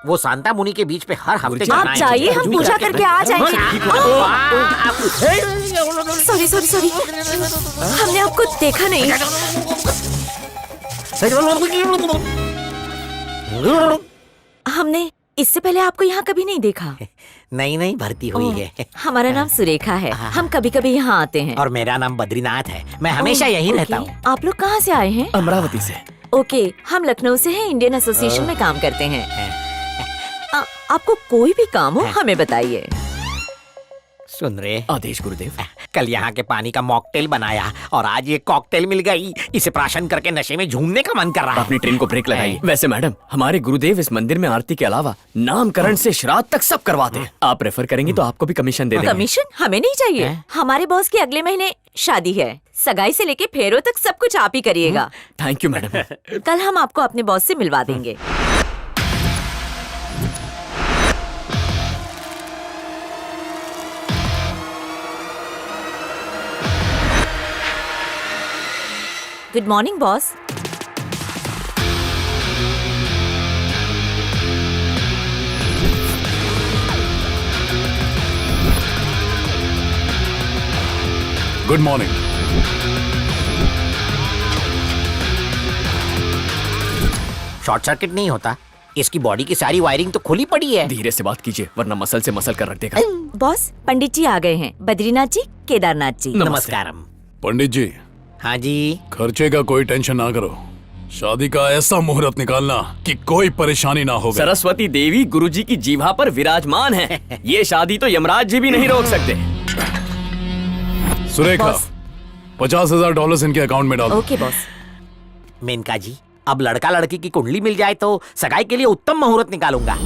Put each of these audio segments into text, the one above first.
वो सांता मुनि के बीच पे हर हफ्ते आप जाना है जाइए, मुझे। हम पूजा करके आ जाएंगे। सॉरी सॉरी सॉरी, हमने आपको देखा नहीं। हमने इससे पहले आपको यहाँ कभी नहीं देखा। नहीं नहीं, भर्ती हुई है। हमारा नाम सुरेखा है, हम कभी कभी यहाँ आते हैं। और मेरा नाम बद्रीनाथ है, मैं हमेशा यहीं ओके। रहता हूँ। आप लोग कहाँ से आए हैं? अमरावती से। ओके, हम लखनऊ से हैं, इंडियन एसोसिएशन में काम करते हैं। आपको कोई भी काम हो हमें बताइए। सुन रे, आदेश गुरुदेव। कल यहाँ के पानी का मॉकटेल बनाया और आज ये कॉकटेल मिल गई। इसे प्राशन करके नशे में झूमने का मन कर रहा है। अपनी ट्रेन को ब्रेक लगाइए। वैसे मैडम, हमारे गुरुदेव इस मंदिर में आरती के अलावा नामकरण से श्राद्ध तक सब करवाते हैं। आप रेफर करेंगे तो आपको भी कमीशन दे देंगे। कमीशन हमें नहीं चाहिए। हमारे बॉस की अगले महीने शादी है, सगाई से लेके फेरों तक सब कुछ आप ही करिएगा। Thank you madam. कल हम आपको अपने बॉस से मिलवा देंगे। Good morning boss. Good morning. Short circuit नहीं होता, इसकी बॉडी की सारी वायरिंग तो खुली पड़ी है। धीरे से बात कीजिए वरना मसल से मसल कर रख देगा। बॉस, पंडित जी आ गए हैं, बद्रीनाथ जी, केदारनाथ जी। नमस्कारम। पंडित जी, हाँ जी। खर्चे का कोई टेंशन ना करो। शादी का ऐसा मुहूर्त निकालना कि कोई परेशानी ना हो। सरस्वती देवी गुरुजी की जीभा पर विराजमान है। ये शादी तो यमराज जी भी नहीं रोक सकते। सुरेखा, बॉस। $50,000 इनके अकाउंट में डालो। Okay boss. मेनका जी, अब लड़का लड़की की कुंडली मिल जाए तो सगाई के लिए उत्तम मुहूर्त निकालूंगा।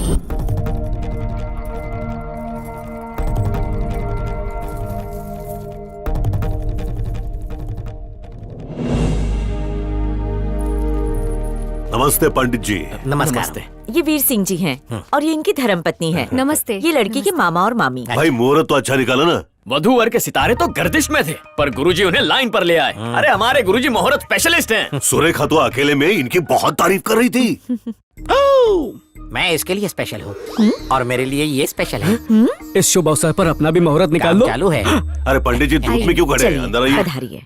नमस्ते पंडित जी। नमस्कार। ये वीर सिंह जी हैं और ये इनकी धर्मपत्नी है। नमस्ते। ये लड़की के मामा और मामी। भाई मुहूर्त तो अच्छा निकाला ना। वधू वर के सितारे तो गर्दिश में थे, पर गुरुजी उन्हें लाइन पर ले आए। अरे हमारे गुरुजी मुहूर्त स्पेशलिस्ट हैं। सुरेखा तो अकेले में इनकी बहुत तारीफ कर रही थी। मैं इसके लिए स्पेशल हूँ और मेरे लिए ये स्पेशल है। इस शुभ अवसर पर अपना भी मुहूर्त निकाल लो। चालू है। अरे पंडित जी धूप में क्यों खड़े हैं? अंदर आइए। पधारिए।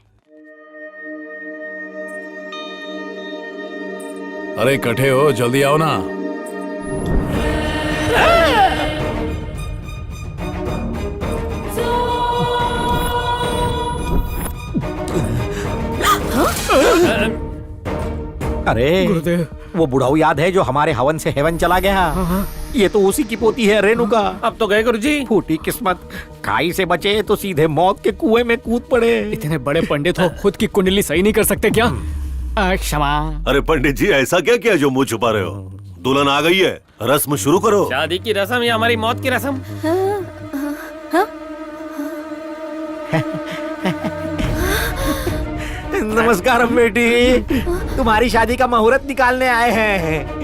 अरे इकट्ठे हो, जल्दी आओ ना। अरे गुरुदेव, वो बुढ़ाऊ याद है जो हमारे हवन से हेवन चला गया? ये तो उसी की पोती है रेणुका। अब तो गए गुरुजी। फूटी किस्मत, खाई से बचे तो सीधे मौत के कुएं में कूद पड़े। इतने बड़े पंडित हो, खुद की कुंडली सही नहीं कर सकते क्या? क्षमा। अरे पंडित जी ऐसा क्या किया जो मुंह छुपा रहे हो? दुल्हन आ गई है, रस्म शुरू करो। शादी की रस्म या हमारी मौत की रस्म? नमस्कार बेटी, तुम्हारी शादी का मुहूर्त निकालने आए हैं।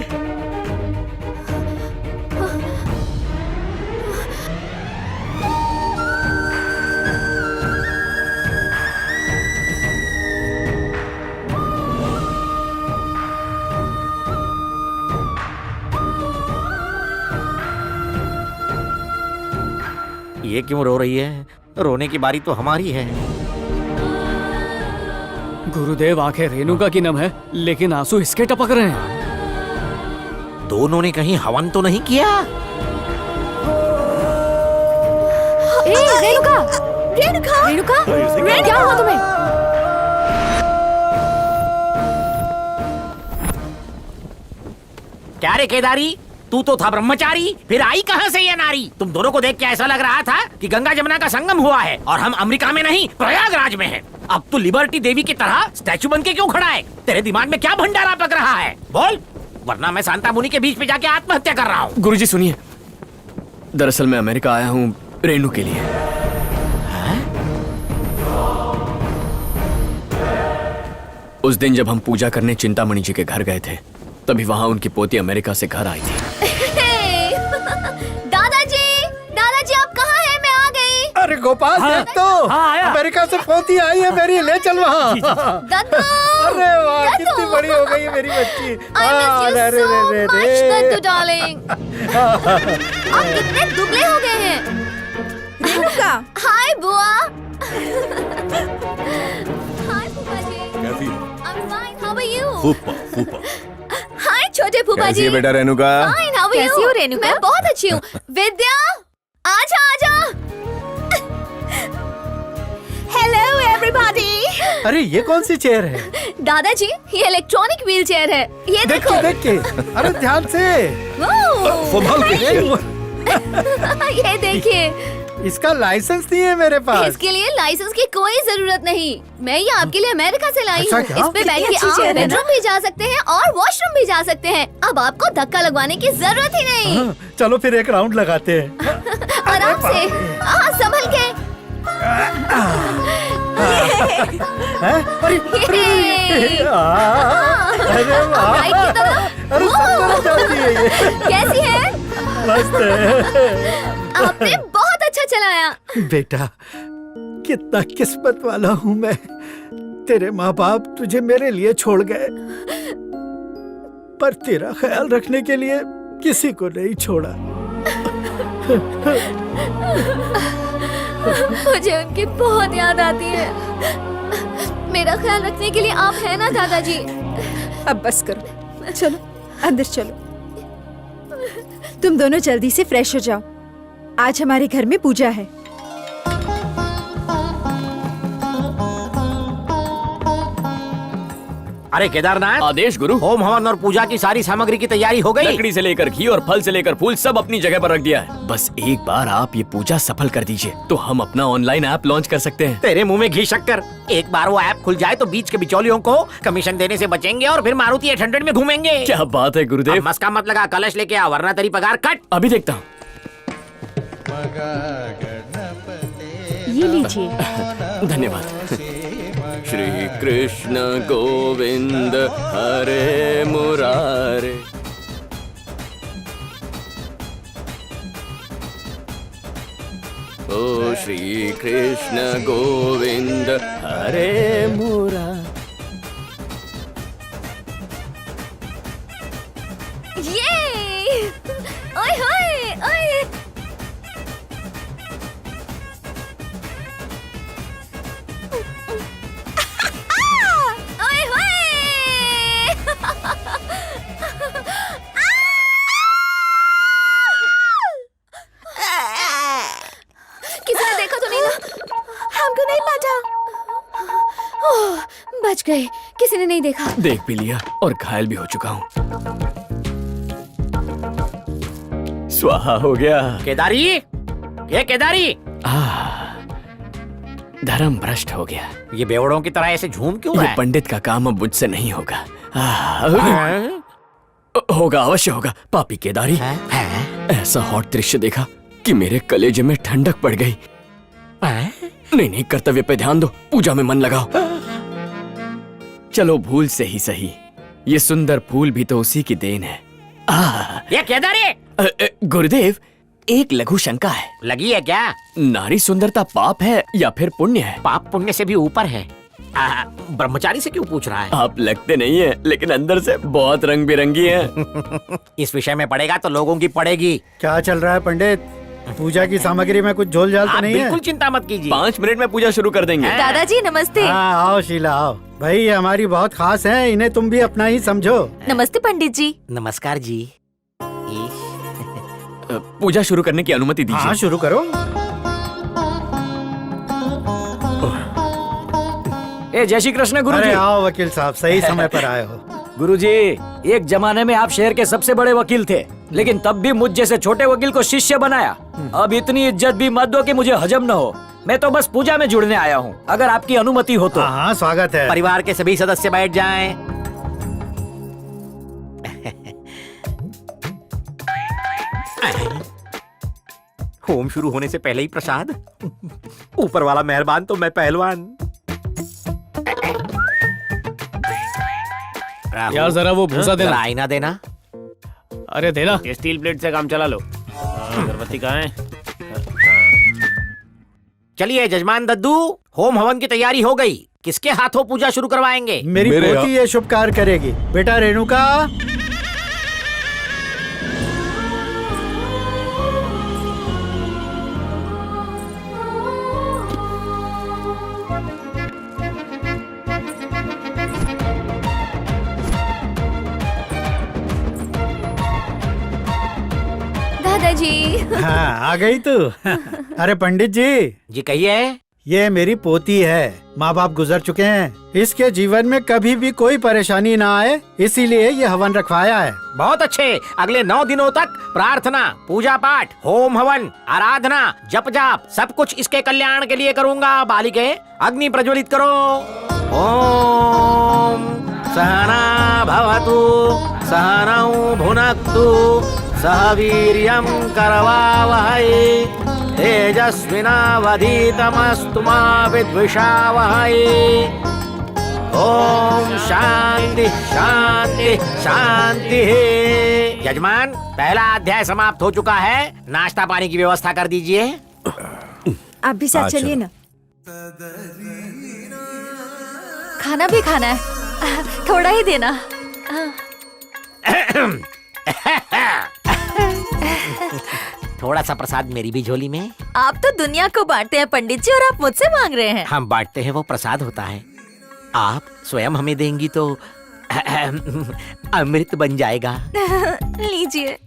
ये क्यों रो रही है? रोने की बारी तो हमारी है। गुरुदेव, आंखें रेणुका की नम है, लेकिन आंसू इसके टपक रहे हैं। दोनों ने कहीं हवन तो नहीं किया? रेणुका, रेणुका, रेणुका, क्या हुआ तुम्हें? क्या रे केदारी, तू तो था ब्रह्मचारी, फिर आई कहाँ से ये नारी? तुम दोनों को देख के ऐसा लग रहा था कि गंगा जमुना का संगम हुआ है और हम अमेरिका में नहीं प्रयागराज में हैं। अब तू लिबर्टी देवी की तरह स्टैचू बन के क्यों खड़ा है? तेरे दिमाग में क्या भंडारा पक रहा है? बोल, वरना मैं सांता मुनि के बीच में जाके आत्महत्या कर रहा हूँ। गुरुजी सुनिए, दरअसल मैं अमेरिका आया हूँ रेणु के लिए। उस दिन जब हम पूजा करने चिंतामणि जी के घर गए थे, तभी वहाँ उनकी पोती अमेरिका से घर आई थी। दादाजी, दादाजी आप कहाँ हैं? मैं आ गई। अरे गोपाल देख तो अमेरिका से पोती आई है मेरी, ले चल वहाँ। दद्दू, अरे वाह दद्दू। कितनी बड़ी हो गई है मेरी बच्ची। I miss you अरे, so रे, रे, much, रे। दद्दू darling। आप कितने दुबले हो गए हैं। रेणुका, हाय बुआ। हाय फूफा जी। कैसी है? I'm fine, how are you? फूफा फूफा हाय छोटे फूफा जी। बेटा Renuka? Fine, how are you? कैसी हो रेणुका? मैं बहुत अच्छी हूँ। विद्या, आजा आजा। Hello everybody। अरे ये कौन सी चेयर है? दादाजी, ये इलेक्ट्रॉनिक व्हील चेयर है। ये देख देखो। के देख के, अरे ध्यान से। ओह, संभाल के। ये देखिए। इसका लाइसेंस नहीं है मेरे पास। इसके लिए लाइसेंस की कोई जरूरत नहीं। मैं ये आपके लिए अमेरिका से लाई अच्छा हूँ। क्या? इस पे बैठ के अच्छी आप चेयर है ना? बेडरूम भी जा सकते हैं और वॉशरूम भी जा सकते हैं। अब आपको धक्का लगवाने की जरूरत ही नहीं। हाँ, चलो फिर एक राउंड लगाते हैं। आराम से, संभल के। हैं? अरे ये। अरे वाह, राइट की तरफ। अरे सब तरफ जाती है ये। कैसी है? मस्त है। आपने बहुत अच्छा चलाया। बेटा कितना किस्मत वाला हूँ मैं, तेरे माँ बाप तुझे मेरे लिए छोड़ गए, पर तेरा ख्याल रखने के लिए किसी को नहीं छोड़ा। मुझे उनकी बहुत याद आती है। मेरा ख्याल रखने के लिए आप हैं ना दादाजी। अब बस करो, चलो अंदर चलो। तुम दोनों जल्दी से फ्रेश हो जाओ, आज हमारे घर में पूजा है। अरे केदारनाथ, आदेश गुरु। होम हवन और पूजा की सारी सामग्री की तैयारी हो गई। लकड़ी से लेकर घी और फल से लेकर फूल सब अपनी जगह पर रख दिया है। बस एक बार आप ये पूजा सफल कर दीजिए तो हम अपना ऑनलाइन ऐप लॉन्च कर सकते हैं। तेरे मुंह में घी शक्कर। एक बार वो ऐप खुल जाए तो बीच के बिचौलियों को कमीशन देने से बचेंगे और फिर मारुति 800 में घूमेंगे। क्या बात है गुरुदेव। अब मस्का मत लगा, कलश लेके आ वरना तेरी पगार कट। अभी देखता हूँ। ये लीजिए। धन्यवाद। श्री कृष्ण गोविंद हरे मुरारे। ओ श्री कृष्ण गोविंद हरे मुरारे। ये ओए होए ओए। ओए होए। किसी ने देखा तो नहीं ना? हमको नहीं पता। ओह, बच गए, किसी ने नहीं देखा। देख भी लिया और घायल भी हो चुका हूँ। स्वाहा हो गया। केदारी, ये केदारी, धर्म भ्रष्ट हो गया। ये बेवड़ों की तरह ऐसे झूम क्यों रहा ये है? पंडित का काम अब मुझसे नहीं होगा। होगा, अवश्य होगा। पापी केदारी, ऐसा हॉट दृश्य देखा कि मेरे कलेजे में ठंडक पड़ गई। नहीं नहीं, कर्तव्य पे ध्यान दो, पूजा में मन लगाओ। चलो भूल से ही सही, ये सुंदर फूल भी तो उसी की देन है। ये केदारी, गुरुदेव, एक लघु शंका है। लगी है क्या? नारी सुंदरता पाप है या फिर पुण्य है? पाप पुण्य से भी ऊपर है। ब्रह्मचारी से क्यों पूछ रहा है? आप लगते नहीं है, लेकिन अंदर से बहुत रंग बिरंगी हैं। इस विषय में पढ़ेगा तो लोगों की पड़ेगी। क्या चल रहा है पंडित? पूजा की सामग्री में कुछ झोल झाल तो आप नहीं है? बिल्कुल चिंता मत कीजिए। 5 मिनट में पूजा शुरू कर देंगे। दादाजी नमस्ते। हाँ आओ शीला आओ। भाई ये हमारी बहुत खास है, इन्हें तुम भी अपना ही समझो। नमस्ते पंडित जी। नमस्कार जी। पूजा शुरू करने की अनुमति दीजिए। हाँ शुरू करो। ए जय श्री कृष्ण गुरुजी। अरे आओ वकील साहब, सही समय पर आए हो। गुरुजी, एक जमाने में आप शहर के सबसे बड़े वकील थे, लेकिन तब भी मुझ जैसे छोटे वकील को शिष्य बनाया। अब इतनी इज्जत भी मत दो कि मुझे हजम न हो। मैं तो बस पूजा में जुड़ने आया हूँ, अगर आपकी अनुमति हो तो। हाँ स्वागत है। परिवार के सभी सदस्य बैठ जाएं। होम शुरू होने से पहले ही प्रसाद। ऊपर वाला मेहरबान तो मैं पहलवान। यार जरा वो भूसा देना। जरा आईना देना। अरे देना। स्टील प्लेट से काम चला लो। अगरबत्ती कहाँ है? चलिए जजमान दद्दू, होम हवन की तैयारी हो गई। किसके हाथों पूजा शुरू करवाएंगे? मेरी पोती ये शुभ कार्य करेगी। बेटा रेणुका, दादाजी। हाँ आ गई तू। अरे पंडित जी, जी कहिए। ये मेरी पोती है। माँ बाप गुजर चुके हैं, इसके जीवन में कभी भी कोई परेशानी ना आए, इसीलिए ये हवन रखवाया है। बहुत अच्छे। अगले 9 दिनों तक प्रार्थना, पूजा पाठ, होम हवन, आराधना, जप जाप सब कुछ इसके कल्याण के लिए करूंगा। बालिके अग्नि प्रज्वलित करो। ओम सहना भवतु सहनौ भुनक्तु सह वीर्यं करवावहै तेजस्विनावधीतमस्तु मा विद्विषावहै। ओम शांति शांति शांति। यजमान, पहला अध्याय समाप्त हो चुका है। नाश्ता पानी की व्यवस्था कर दीजिए। आप भी साथ चलिए ना। खाना भी खाना है, थोड़ा ही देना। थोड़ा सा प्रसाद मेरी भी झोली में। आप तो दुनिया को बांटते हैं पंडित जी, और आप मुझसे मांग रहे हैं। हम बांटते हैं वो प्रसाद होता है, आप स्वयं हमें देंगी तो अमृत बन जाएगा। लीजिए।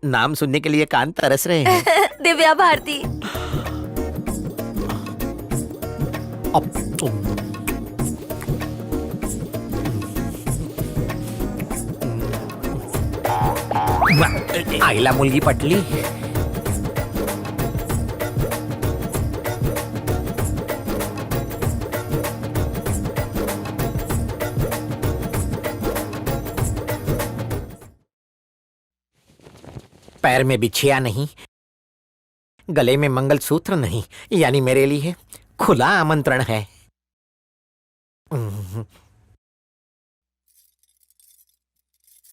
नाम सुनने के लिए कान तरस रहे हैं। दिव्या भारती। आईला मुलगी पटली। पैर में बिछिया नहीं, गले में मंगलसूत्र नहीं, यानी मेरे लिए खुला आमंत्रण है।